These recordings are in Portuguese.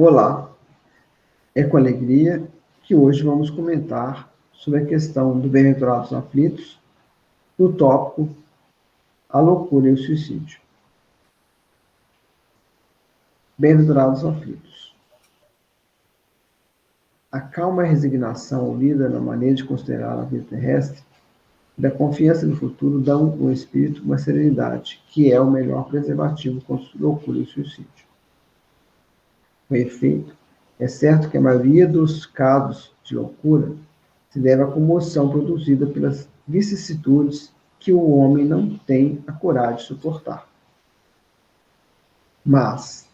Olá, é com alegria que hoje vamos comentar sobre a questão do bem-aventurados aflitos, do tópico a loucura e o suicídio. Bem-aventurados aflitos. A calma e a resignação unida na maneira de considerar a vida terrestre e da confiança no futuro dão ao espírito uma serenidade, que é o melhor preservativo contra a loucura e o suicídio. Com efeito, é certo que a maioria dos casos de loucura se deve à comoção produzida pelas vicissitudes que o homem não tem a coragem de suportar. Mas,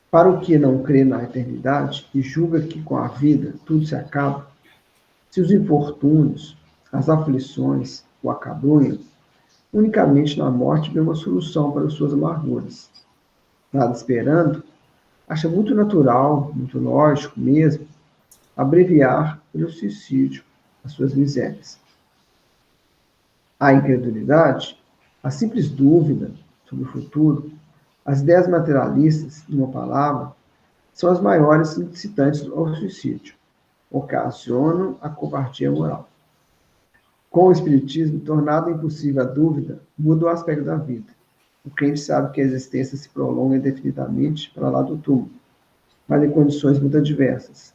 para o que não crê na eternidade e julga que com a vida tudo se acaba, se os infortúnios, as aflições o acabrunham, unicamente na morte vê uma solução para as suas amarguras. Nada esperando, acha muito natural, muito lógico mesmo, abreviar pelo suicídio as suas misérias. A incredulidade, a simples dúvida sobre o futuro, as ideias materialistas, numa palavra, são as maiores incitantes ao suicídio. Ocasionam a covardia moral. Com o Espiritismo, tornada impossível a dúvida, muda o aspecto da vida. O crente sabe que a existência se prolonga indefinidamente para lá do túmulo, mas em condições muito adversas,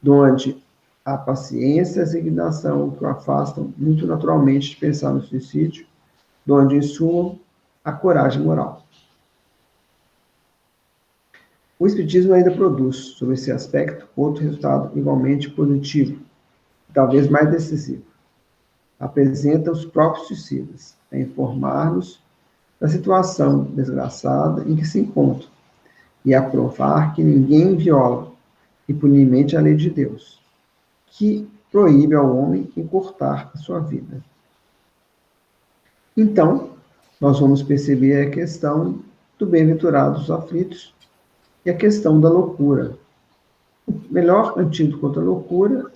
onde a paciência e a resignação que o afastam muito naturalmente de pensar no suicídio, onde insumam a coragem moral. O Espiritismo ainda produz, sobre esse aspecto, outro resultado igualmente positivo, talvez mais decisivo. Apresenta os próprios suicidas, a informar-nos da situação desgraçada em que se encontram e a provar que ninguém viola impunemente a lei de Deus, que proíbe ao homem encurtar a sua vida. Então, nós vamos perceber a questão do bem-aventurados aflitos e a questão da loucura. O melhor antídoto contra a loucura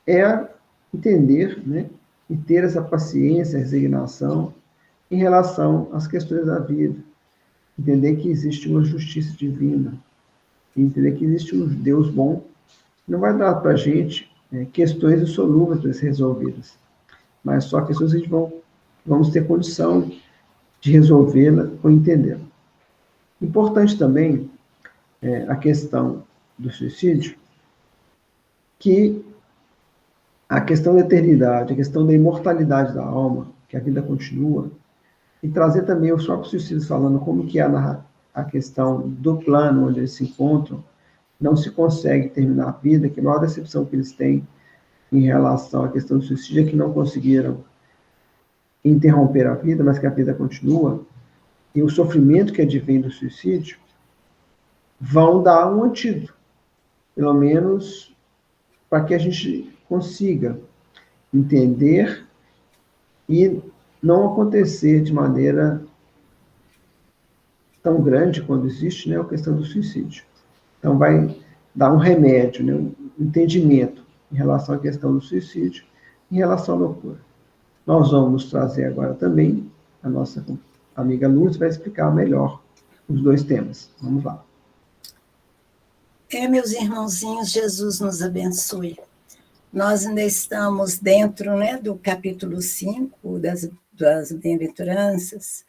é entender, né, e ter essa paciência, resignação em relação às questões da vida. Entender que existe uma justiça divina, entender que existe um Deus bom, que não vai dar para a gente questões insolúveis para ser resolvidas, mas só questões que a gente vamos ter condição de resolvê-la ou entendê-la. Importante também a questão do suicídio, que a questão da eternidade, a questão da imortalidade da alma, que a vida continua, e trazer também os próprios suicídios falando como que é a questão do plano onde eles se encontram, não se consegue terminar a vida, que a maior decepção que eles têm em relação à questão do suicídio é que não conseguiram interromper a vida, mas que a vida continua, e o sofrimento que advém do suicídio, vão dar um antídoto, pelo menos para que a gente consiga entender e não acontecer de maneira tão grande quando existe, né, a questão do suicídio. Então, vai dar um remédio, né, um entendimento em relação à questão do suicídio, em relação à loucura. Nós vamos trazer agora também a nossa amiga Lourdes vai explicar melhor os dois temas. Vamos lá. Meus irmãozinhos, Jesus nos abençoe. Nós ainda estamos dentro, né, do capítulo 5 das bem-aventuranças,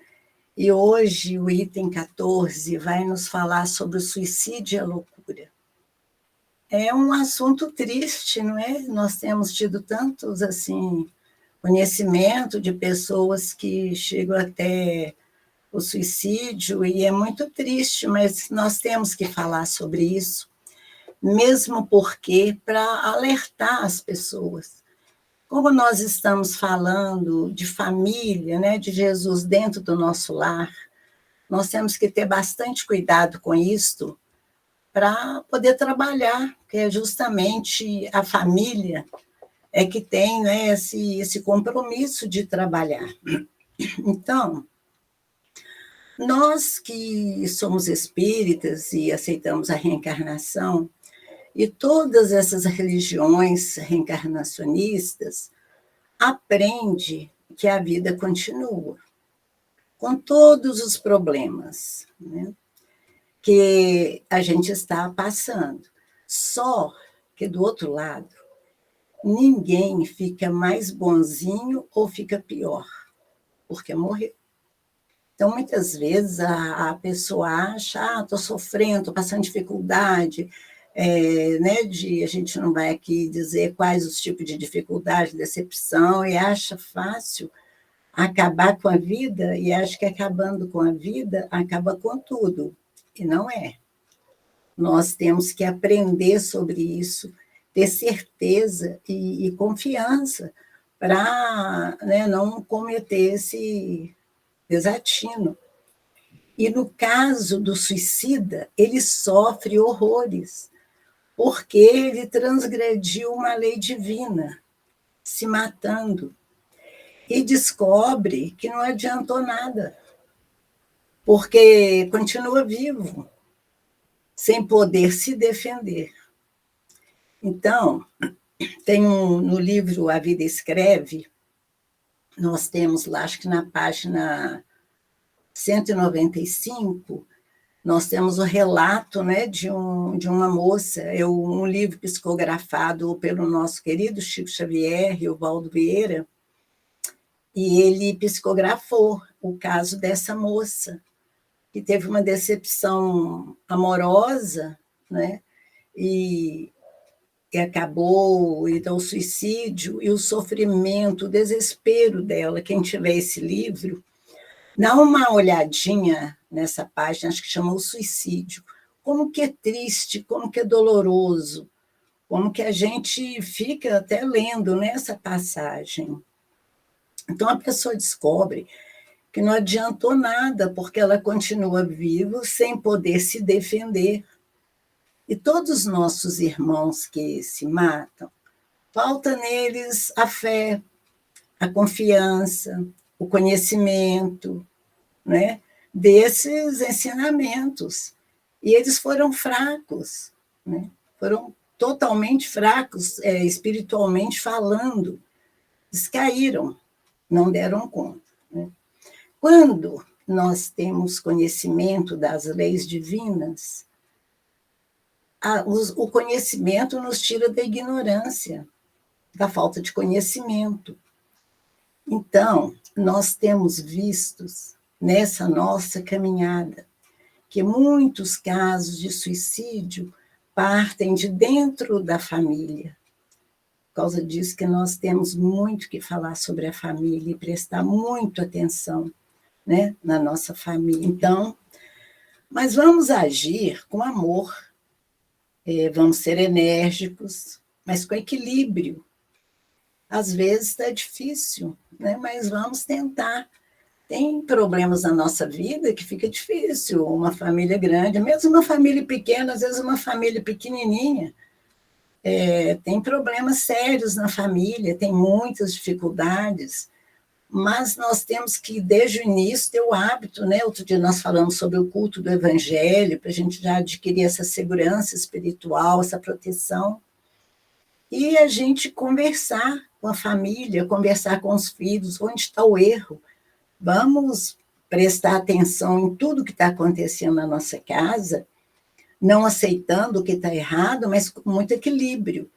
e hoje o item 14 vai nos falar sobre o suicídio e a loucura. É um assunto triste, não é? Nós temos tido tantos, assim, conhecimento de pessoas que chegam até o suicídio, e é muito triste, mas nós temos que falar sobre isso, mesmo porque para alertar as pessoas. Como nós estamos falando de família, né, de Jesus dentro do nosso lar, nós temos que ter bastante cuidado com isto para poder trabalhar, porque é justamente a família é que tem, né, esse compromisso de trabalhar. Então, nós que somos espíritas e aceitamos a reencarnação, e todas essas religiões reencarnacionistas aprendem que a vida continua, com todos os problemas, né? que a gente está passando. Só que, do outro lado, ninguém fica mais bonzinho ou fica pior, porque morreu. Então, muitas vezes, a pessoa acha, estou sofrendo, estou passando dificuldade, né, a gente não vai aqui dizer quais os tipos de dificuldade, decepção, e acha fácil acabar com a vida, e acha que acabando com a vida, acaba com tudo. E não é. Nós temos que aprender sobre isso, ter certeza e confiança para, né, não cometer esse desatino. E no caso do suicida, ele sofre horrores, porque ele transgrediu uma lei divina, se matando, e descobre que não adiantou nada, porque continua vivo, sem poder se defender. Então, no livro A Vida Escreve, nós temos lá, acho que na página 195, nós temos o relato, né, de uma moça, um livro psicografado pelo nosso querido Chico Xavier e o Valdo Vieira, e ele psicografou o caso dessa moça, que teve uma decepção amorosa, né, e acabou, então, o suicídio e o sofrimento, o desespero dela. Quem tiver esse livro, dá uma olhadinha nessa página, acho que chama O Suicídio. Como que é triste, como que é doloroso, como que a gente fica até lendo nessa passagem. Então, a pessoa descobre que não adiantou nada, porque ela continua viva, sem poder se defender. E todos os nossos irmãos que se matam, falta neles a fé, a confiança, o conhecimento, né, desses ensinamentos. E eles foram fracos, né, foram totalmente fracos, espiritualmente falando. Eles caíram, não deram conta. Né? Quando nós temos conhecimento das leis divinas, o conhecimento nos tira da ignorância, da falta de conhecimento. Então, nós temos visto nessa nossa caminhada que muitos casos de suicídio partem de dentro da família. Por causa disso que nós temos muito que falar sobre a família e prestar muito atenção, né, na nossa família. Então, mas vamos agir com amor, vamos ser enérgicos, mas com equilíbrio. Às vezes está difícil, né? Mas vamos tentar. Tem problemas na nossa vida que fica difícil, uma família grande, mesmo uma família pequena, às vezes uma família pequenininha, tem problemas sérios na família, tem muitas dificuldades, mas nós temos que, desde o início, ter o hábito, né? Outro dia nós falamos sobre o culto do evangelho, para a gente já adquirir essa segurança espiritual, essa proteção, e a gente conversar com a família, conversar com os filhos, onde está o erro. Vamos prestar atenção em tudo que está acontecendo na nossa casa, não aceitando o que está errado, mas com muito equilíbrio,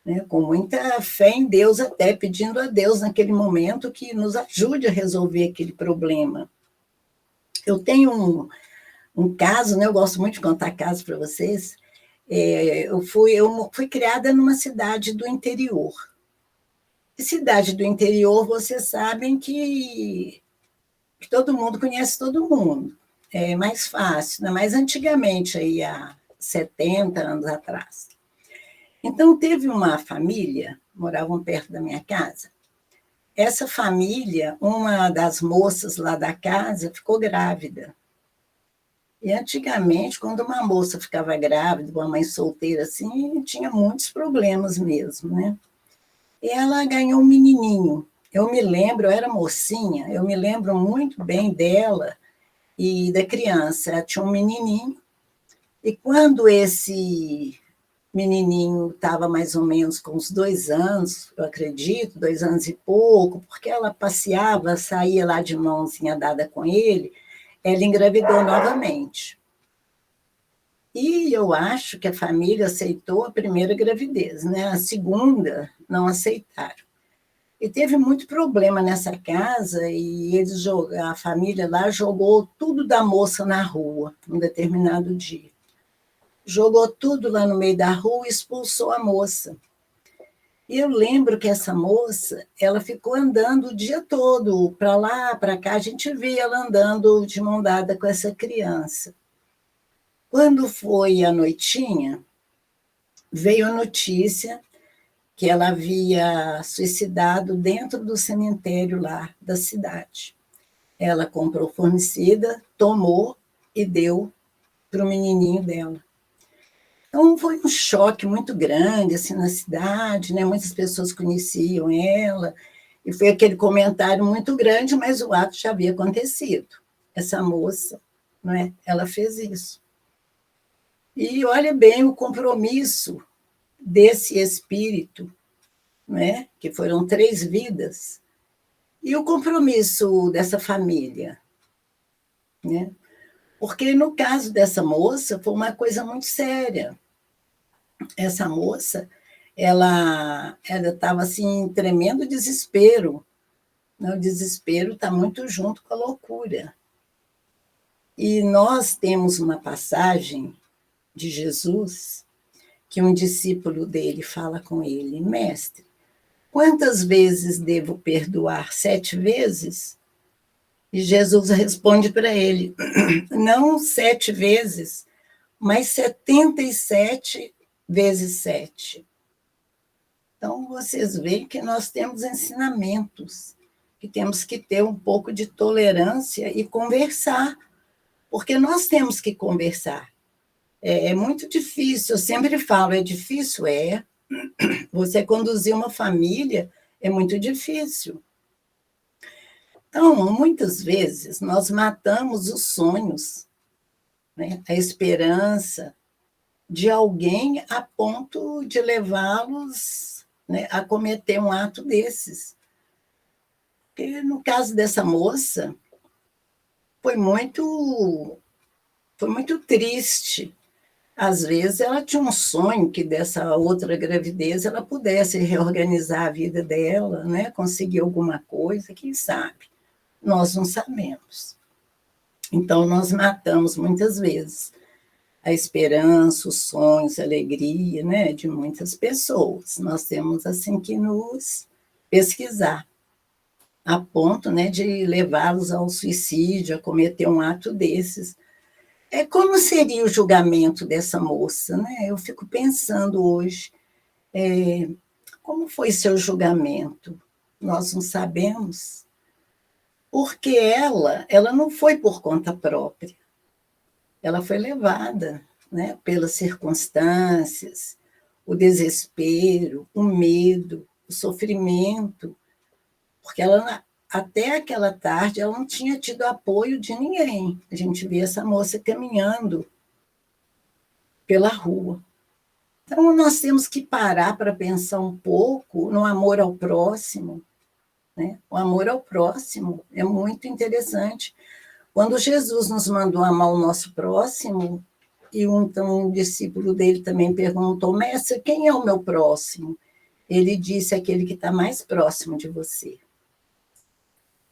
né? Com muita fé em Deus, até pedindo a Deus naquele momento que nos ajude a resolver aquele problema. Eu tenho um caso, né? Eu gosto muito de contar casos para vocês. Eu fui criada numa cidade do interior. E cidade do interior, vocês sabem que todo mundo conhece todo mundo. É mais fácil, né? Mas antigamente, aí, há 70 anos atrás. Então, teve uma família, moravam perto da minha casa. Essa família, uma das moças lá da casa, ficou grávida. E antigamente, quando uma moça ficava grávida, uma mãe solteira assim, tinha muitos problemas mesmo, né? E ela ganhou um menininho. Eu me lembro, eu era mocinha, eu me lembro muito bem dela e da criança. Ela tinha um menininho, e quando esse menininho estava mais ou menos com uns 2 anos, eu acredito, 2 anos e pouco, porque ela passeava, saía lá de mãozinha dada com ele, ela engravidou novamente. E eu acho que a família aceitou a primeira gravidez, né? A segunda não aceitaram. E teve muito problema nessa casa e a família lá jogou tudo da moça na rua, num determinado dia. Jogou tudo lá no meio da rua e expulsou a moça. E eu lembro que essa moça, ela ficou andando o dia todo, para lá, para cá, a gente via ela andando de mão dada com essa criança. Quando foi a noitinha, veio a notícia que ela havia suicidado dentro do cemitério lá da cidade. Ela comprou formicida, tomou e deu para o menininho dela. Então, foi um choque muito grande assim, na cidade, né? Muitas pessoas conheciam ela, e foi aquele comentário muito grande, mas o ato já havia acontecido. Essa moça, não é? Ela fez isso. E olha bem o compromisso desse espírito, né? Que foram 3 vidas, e o compromisso dessa família, né? Porque no caso dessa moça foi uma coisa muito séria. Essa moça, ela estava assim em tremendo desespero, né? O desespero está muito junto com a loucura. E nós temos uma passagem de Jesus que um discípulo dele fala com ele: mestre, quantas vezes devo perdoar? 7 vezes? E Jesus responde para ele: não 7 vezes, mas 77 vezes 7. Então, vocês veem que nós temos ensinamentos, que temos que ter um pouco de tolerância e conversar, porque nós temos que conversar. É muito difícil, eu sempre falo, é difícil, você conduzir uma família é muito difícil. Então, muitas vezes, nós matamos os sonhos, né? A esperança de alguém a ponto de levá-los, né, a cometer um ato desses. Porque, no caso dessa moça, foi muito triste. Às vezes, ela tinha um sonho que dessa outra gravidez ela pudesse reorganizar a vida dela, né, conseguir alguma coisa, quem sabe? Nós não sabemos. Então, nós matamos muitas vezes a esperança, os sonhos, a alegria, né, de muitas pessoas. Nós temos assim que nos pesquisar, a ponto, né, de levá-los ao suicídio, a cometer um ato desses. Como seria o julgamento dessa moça, né? Eu fico pensando hoje, como foi seu julgamento? Nós não sabemos, porque ela não foi por conta própria. Ela foi levada, né, pelas circunstâncias, o desespero, o medo, o sofrimento, porque ela, até aquela tarde, ela não tinha tido apoio de ninguém. A gente via essa moça caminhando pela rua. Então, nós temos que parar para pensar um pouco no amor ao próximo, né? O amor ao próximo é muito interessante. Quando Jesus nos mandou amar o nosso próximo, e um discípulo dele também perguntou: mestre, quem é o meu próximo? Ele disse: aquele que está mais próximo de você.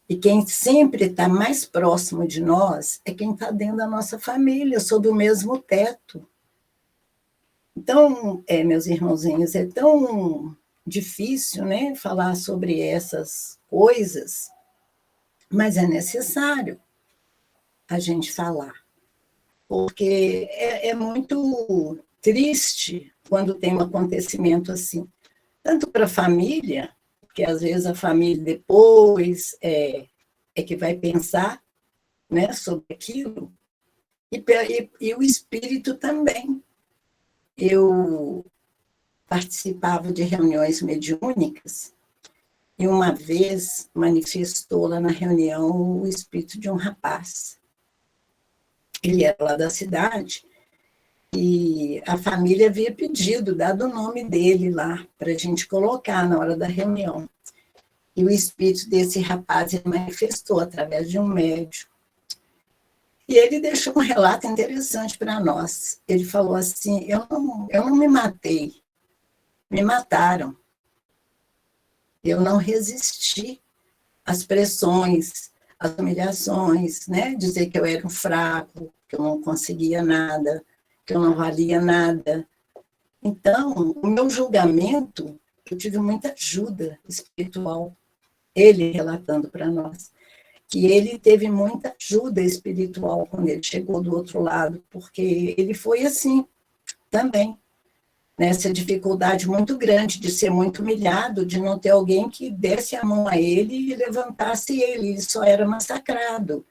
E quem sempre está mais próximo de nós é quem está dentro da nossa família, sob o mesmo teto. Então, meus irmãozinhos, é tão difícil, né, falar sobre essas coisas, mas é necessário a gente falar, porque é muito triste quando tem um acontecimento assim, tanto para a família, que às vezes a família depois é que vai pensar, né, sobre aquilo, e o espírito também. Eu participava de reuniões mediúnicas e uma vez manifestou lá na reunião o espírito de um rapaz. Ele era lá da cidade e a família havia pedido, dado o nome dele lá, para a gente colocar na hora da reunião. E o espírito desse rapaz manifestou através de um médium. E ele deixou um relato interessante para nós. Ele falou assim, eu não me matei, me mataram. Eu não resisti às pressões, às humilhações, né? Dizer que eu era um fraco, que eu não conseguia nada, que eu não valia nada. Então, o meu julgamento, eu tive muita ajuda espiritual. Ele relatando para nós que ele teve muita ajuda espiritual quando ele chegou do outro lado, porque ele foi assim também, nessa dificuldade muito grande de ser muito humilhado, de não ter alguém que desse a mão a ele e levantasse ele, ele só era massacrado.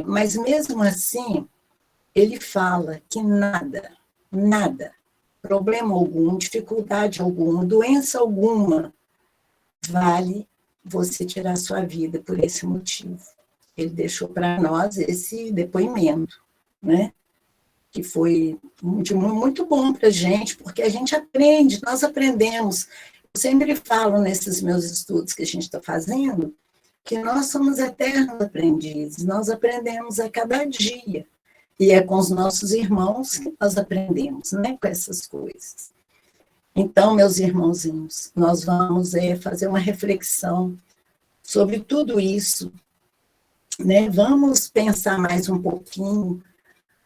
Mas mesmo assim, ele fala que nada, problema algum, dificuldade alguma, doença alguma, vale você tirar sua vida por esse motivo. Ele deixou para nós esse depoimento, né? Que foi muito bom para a gente, porque a gente aprende, nós aprendemos. Eu sempre falo nesses meus estudos que a gente está fazendo, que nós somos eternos aprendizes, nós aprendemos a cada dia. E é com os nossos irmãos que nós aprendemos, né, com essas coisas. Então, meus irmãozinhos, nós vamos fazer uma reflexão sobre tudo isso, né? Vamos pensar mais um pouquinho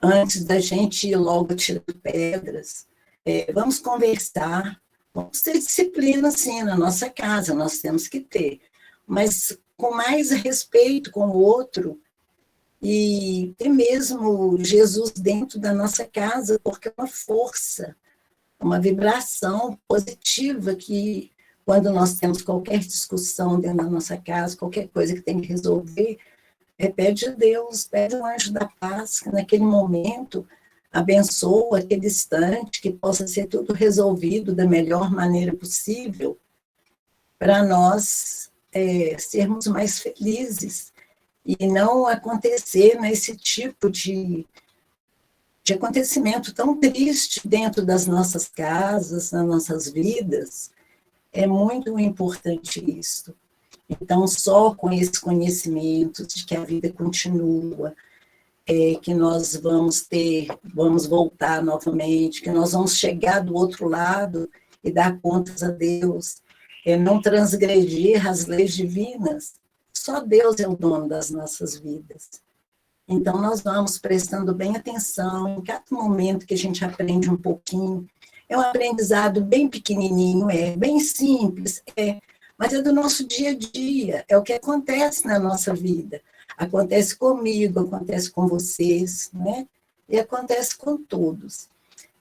antes da gente ir logo tirando pedras. Vamos conversar, vamos ter disciplina, sim, na nossa casa, nós temos que ter, mas com mais respeito com o outro, e ter mesmo Jesus dentro da nossa casa, porque é uma força, uma vibração positiva que, quando nós temos qualquer discussão dentro da nossa casa, qualquer coisa que tem que resolver, pede a Deus, pede o anjo da paz, que naquele momento abençoa aquele instante, que possa ser tudo resolvido da melhor maneira possível, para nós sermos mais felizes e não acontecer nesse tipo de acontecimento tão triste dentro das nossas casas, nas nossas vidas. É muito importante isso. Então, só com esse conhecimento de que a vida continua, que nós vamos voltar novamente, que nós vamos chegar do outro lado e dar contas a Deus, não transgredir as leis divinas. Só Deus é o dono das nossas vidas. Então, nós vamos prestando bem atenção em cada momento que a gente aprende um pouquinho. É um aprendizado bem pequenininho, bem simples, mas é do nosso dia a dia, é o que acontece na nossa vida. Acontece comigo, acontece com vocês, né? E acontece com todos.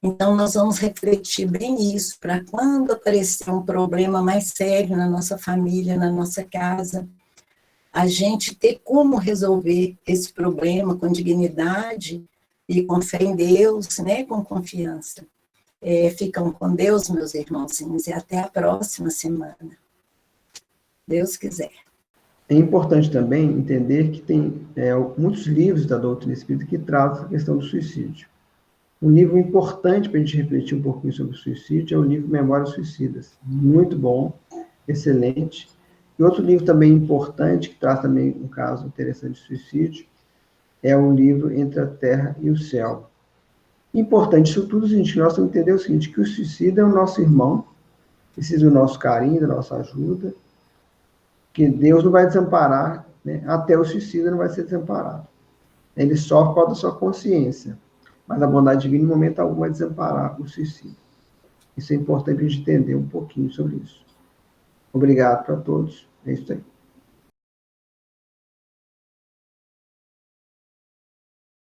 Então, nós vamos refletir bem isso, para quando aparecer um problema mais sério na nossa família, na nossa casa, a gente ter como resolver esse problema com dignidade e com fé em Deus, né? Com confiança. Ficam com Deus, meus irmãozinhos, e até a próxima semana. Deus quiser. É importante também entender que tem muitos livros da doutrina espírita que tratam essa questão do suicídio. Um livro importante para a gente refletir um pouquinho sobre o suicídio é o livro Memórias Suicidas. Muito bom, excelente. E outro livro também importante, que traz também um caso interessante de suicídio, é o livro Entre a Terra e o Céu. Importante isso tudo, gente, nós temos que entender o seguinte, que o suicida é o nosso irmão, precisa do nosso carinho, da nossa ajuda, que Deus não vai desamparar, né? Até o suicida não vai ser desamparado. Ele sofre por causa da sua consciência, mas a bondade divina, em momento algum, vai desamparar o suicida. Isso é importante a gente entender um pouquinho sobre isso. Obrigado para todos. É isso aí.